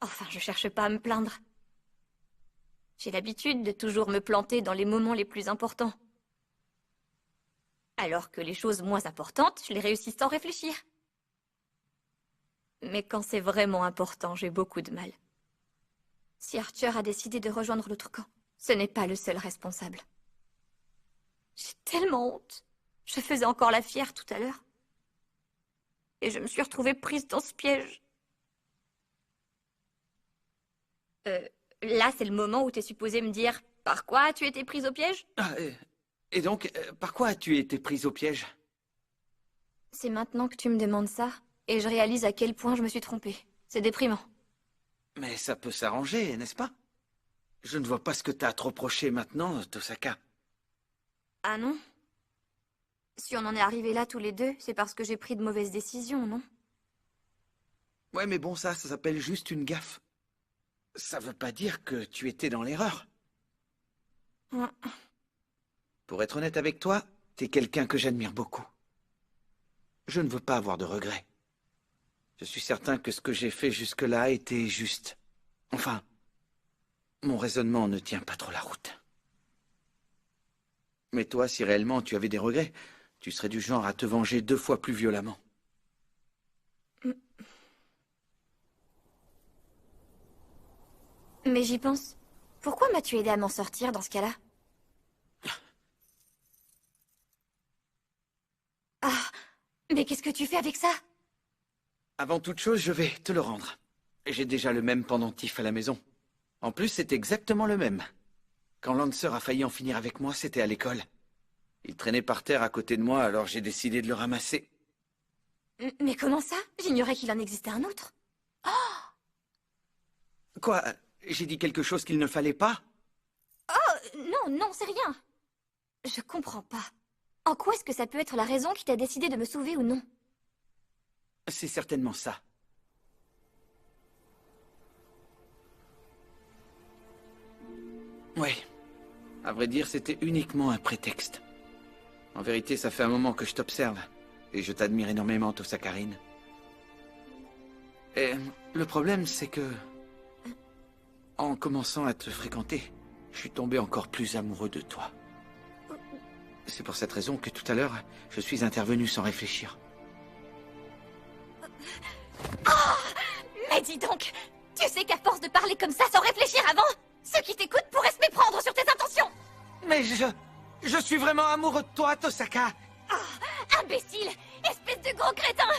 Enfin, je cherche pas à me plaindre. J'ai l'habitude de toujours me planter dans les moments les plus importants. Alors que les choses moins importantes, je les réussis sans réfléchir. Mais quand c'est vraiment important, j'ai beaucoup de mal. Si Archer a décidé de rejoindre l'autre camp, ce n'est pas le seul responsable. J'ai tellement honte. Je faisais encore la fière tout à l'heure. Et je me suis retrouvée prise dans ce piège. Là, c'est le moment où t'es supposé me dire « Par quoi as-tu été prise au piège ?» Et donc, par quoi as-tu été prise au piège? C'est maintenant que tu me demandes ça, et je réalise à quel point je me suis trompée. C'est déprimant. Mais ça peut s'arranger, n'est-ce pas? Je ne vois pas ce que t'as à te reprocher maintenant, Tosaka. Ah non? Si on en est arrivé là tous les deux, c'est parce que j'ai pris de mauvaises décisions, non? Ouais, mais bon, ça s'appelle juste une gaffe. Ça veut pas dire que tu étais dans l'erreur. Ouais. Pour être honnête avec toi, t'es quelqu'un que j'admire beaucoup. Je ne veux pas avoir de regrets. Je suis certain que ce que j'ai fait jusque-là était juste. Enfin, mon raisonnement ne tient pas trop la route. Mais toi, si réellement tu avais des regrets, tu serais du genre à te venger 2 fois plus violemment. Mais j'y pense. Pourquoi m'as-tu aidé à m'en sortir dans ce cas-là? Ah, mais qu'est-ce que tu fais avec ça? Avant toute chose, je vais te le rendre. J'ai déjà le même pendentif à la maison. En plus, c'est exactement le même. Quand Lancer a failli en finir avec moi, c'était à l'école. Il traînait par terre à côté de moi, alors j'ai décidé de le ramasser. Mais comment ça? J'ignorais qu'il en existait un autre. Quoi? J'ai dit quelque chose qu'il ne fallait pas? Non, non, c'est rien. Je comprends pas. En quoi est-ce que ça peut être la raison qui t'a décidé de me sauver ou non? C'est certainement ça. Ouais. À vrai dire, c'était uniquement un prétexte. En vérité, ça fait un moment que je t'observe. Et je t'admire énormément, Tosakarine. Et le problème, c'est que... En commençant à te fréquenter, je suis tombé encore plus amoureux de toi. C'est pour cette raison que tout à l'heure, je suis intervenu sans réfléchir. Mais dis donc, tu sais qu'à force de parler comme ça sans réfléchir avant, ceux qui t'écoutent pourraient se méprendre sur tes intentions. Mais je suis vraiment amoureux de toi, Tosaka. Imbécile, espèce de gros crétin.